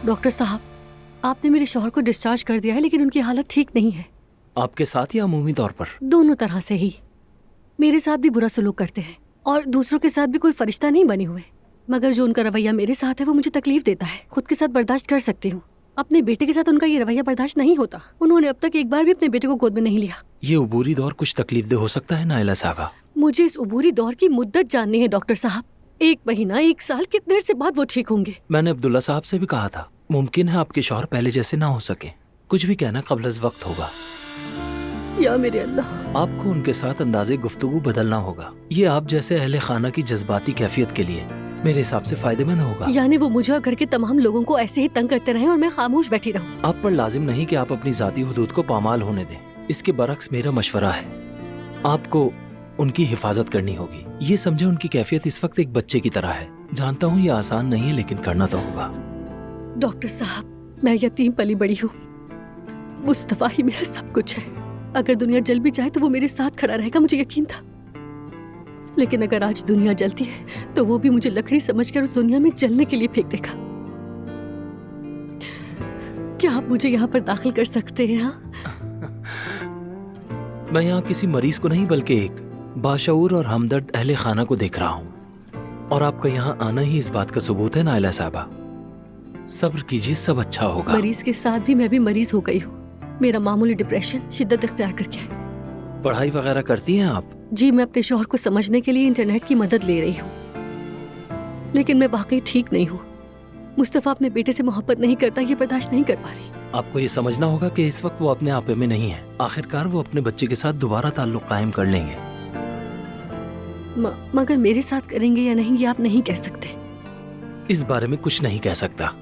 Doctor साहब, आपने मेरे शौहर को डिस्चार्ज कर दिया है, लेकिन उनकी हालत ठीक नहीं है। आपके साथ या अमूमी तौर पर? दोनों तरह से ही। मेरे साथ भी बुरा सलूक करते हैं और दूसरों के साथ भी कोई फरिश्ता नहीं बने हुए, मगर जो उनका रवैया मेरे साथ है वो मुझे तकलीफ देता है। खुद के साथ बर्दाश्त कर सकती हूँ, अपने बेटे के साथ उनका ये रवैया बर्दाश्त नहीं होता। उन्होंने अब तक एक बार भी अपने बेटे को गोद में नहीं लिया। ये उबूरी दौर कुछ तकलीफदेह हो सकता है नाइला साहबा। मुझे इस उबूरी दौर की मुद्दत जाननी है डॉक्टर साहब। 1 महीना, 1 साल, कितने से बाद वो ठीक होंगे? मैंने अब्दुल्ला साहब से भी कहा था, मुमकिन है आपके शौहर पहले जैसे ना हो सके। कुछ भी कहना कब्ल अज़ वक्त होगा। या मेरे अल्लाह। आपको उनके साथ अंदाज़े गुफ्तगू बदलना होगा। ये आप जैसे अहले खाना की जज्बाती कैफियत के लिए मेरे हिसाब से फायदेमंद होगा। यानी वो मुझे और घर के तमाम लोगों को ऐसे ही तंग करते रहें और मैं खामोश बैठी रहूं? आप पर लाजिम नहीं कि आप अपनी जाती हुदूद को पामाल होने दें। इसके बरक्स मेरा मशवरा है, आपको उनकी हिफाजत करनी होगी। ये समझे उनकी कैफियत इस वक्त एक बच्चे की तरह है। जानता हूँ ये आसान नहीं है, लेकिन करना तो होगा। डॉक्टर साहब, मैं यतीम पली बड़ी हूँ। मुस्तफा ही मेरा सब कुछ है। अगर दुनिया जल भी जाए तो वो मेरे साथ खड़ा रहेगा, मुझे यकीन था। लेकिन अगर आज दुनिया जलती है तो वो भी मुझे लकड़ी समझकर उस दुनिया में जलने के लिए फेंक देगा। क्या आप मुझे यहाँ पर दाखिल कर सकते हैं? मैं यहाँ किसी मरीज को नहीं, बल्कि एक बाशऊर और हमदर्द अहले खाना को देख रहा हूँ, और आपका यहाँ आना ही इस बात का सबूत है नाइला साहबा। सब्र कीजिए, सब अच्छा होगा। मरीज के साथ भी मैं भी मरीज हो गई हूँ। मेरा मामूली डिप्रेशन शिद्दत इख्तियार करके है। पढ़ाई वगैरह करती हैं आप? जी, मैं अपने शौहर को समझने के लिए इंटरनेट की मदद ले रही हूँ, लेकिन मैं वाकई ठीक नहीं हूँ। मुस्तफा अपने बेटे से मोहब्बत नहीं करता, ये बर्दाश्त नहीं कर पा रही। आपको ये समझना होगा कि इस वक्त वो अपने आपे में नहीं है। आखिरकार वो अपने बच्चे के साथ दोबारा ताल्लुक कायम कर लेंगे। मगर मेरे साथ करेंगे या नहीं ये आप नहीं कह सकते। इस बारे में कुछ नहीं कह सकता।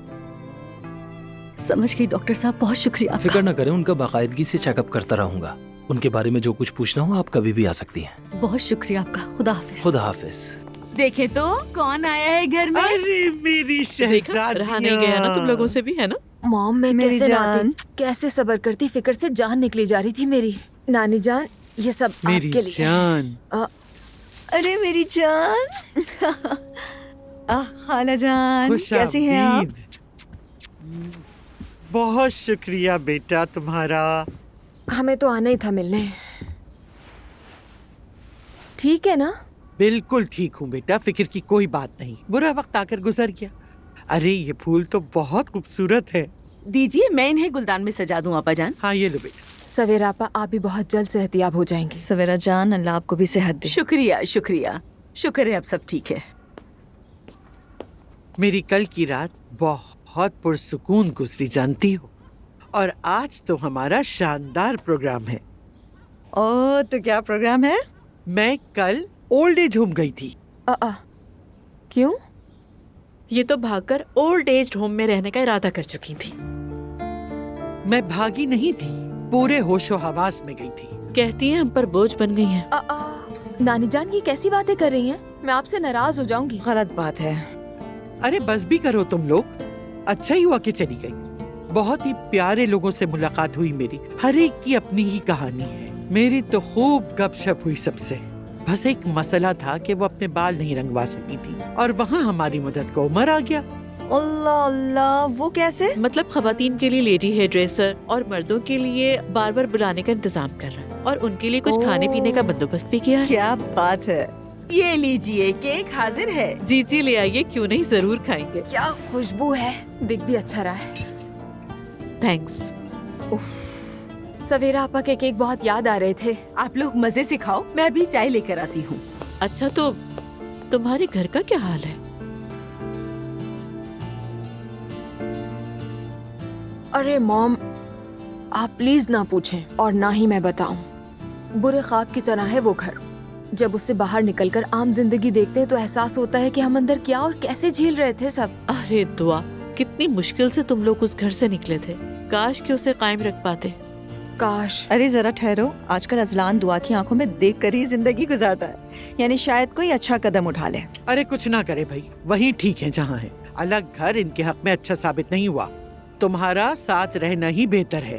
समझ गई डॉक्टर साहब, बहुत शुक्रिया आपका। फिक्र न करें, उनका बाकायदगी से चेकअप करता रहूंगा। उनके बारे में जो कुछ पूछना हो आप कभी भी आ सकती हैं। बहुत शुक्रिया आपका। खुदा हाफिज। खुदा हाफिज। देखे तो कौन आया है घर में। अरे मेरी शहजादियाँ। रहा नहीं गया ना तुम लोगों से भी, है ना? मॉम, मैं मेरी कैसे जान। रहती, कैसे सब्र करती, फिक्र से जान निकली जा रही थी मेरी। नानी जान, ये सब मेरी आपके लिए। जान। अरे मेरी जान। खाला जान, कैसी हैं आप? खुशामदीद। बहुत शुक्रिया बेटा तुम्हारा। हमें तो आना ही था मिलने। ठीक है ना? बिल्कुल ठीक हूँ बेटा, फिक्र की कोई बात नहीं। बुरा वक्त आकर गुजर गया। अरे ये फूल तो बहुत खूबसूरत है। दीजिए, मैं इन्हें गुलदान में सजा दूं आपा जान। हाँ ये लो बेटा। सवेरा आपा, आप भी बहुत जल्द सेहतियाब हो जाएंगी। सवेरा जान, अल्लाह आपको भी सेहत दे। शुक्रिया शुक्रिया, शुक्र है अब सब ठीक है। मेरी कल की रात बहुत पुरसुकून गुजरी जानती हो, और आज तो हमारा शानदार प्रोग्राम है। ओ, तो क्या प्रोग्राम है? मैं कल ओल्ड एज होम गई थी। क्यों? ये तो भागकर ओल्ड एज होम में रहने का इरादा कर चुकी थी। मैं भागी नहीं थी, पूरे होशो हवास में गई थी। कहती हैं हम पर बोझ बन गई हैं। नानी जान, ये कैसी बातें कर रही हैं? मैं आपसे नाराज हो जाऊंगी। गलत बात है। अरे बस भी करो तुम लोग। अच्छा ही हुआ कि चली गई। बहुत ही प्यारे लोगों से मुलाकात हुई मेरी। हर एक की अपनी ही कहानी है। मेरी तो खूब गपशप हुई सबसे। बस एक मसला था कि वो अपने बाल नहीं रंगवा सकी थी, और वहाँ हमारी मदद को उमर आ गया। अल्लाह अल्लाह, वो कैसे? मतलब खवातीन के लिए लेडी हेयर ड्रेसर और मर्दों के लिए बार-बार बुलाने का इंतजाम कर रहा है, और उनके लिए कुछ खाने पीने का बंदोबस्त भी किया है। क्या बात है। ये लीजिए, केक हाजिर है। जी जी ले आइए, क्यों नहीं, जरूर खाएंगे। क्या खुशबू है, दिख भी अच्छा रहा है। थैंक्स। सवेरा आपा के केक बहुत याद आ रहे थे। आप लोग मजे से खाओ, मैं भी चाय लेकर आती हूँ। अच्छा, तो तुम्हारे घर का क्या हाल है? अरे मॉम, आप प्लीज ना पूछें और ना ही मैं बताऊं। बुरे ख्वाब की तरह है वो घर। जब उससे बाहर निकलकर आम जिंदगी देखते हैं तो एहसास होता है कि हम अंदर क्या और कैसे झेल रहे थे सब। अरे दुआ, कितनी मुश्किल से तुम लोग उस घर से निकले थे। काश कि उसे कायम रख पाते। काश। अरे जरा ठहरो, आजकल अजलान दुआ की आंखों में देख कर ही जिंदगी गुजारता है, यानी शायद कोई अच्छा कदम उठा ले। अरे कुछ ना करे भाई, वहीं ठीक है जहाँ है। अलग घर इनके हक में अच्छा साबित नहीं हुआ। तुम्हारा साथ रहना ही बेहतर है।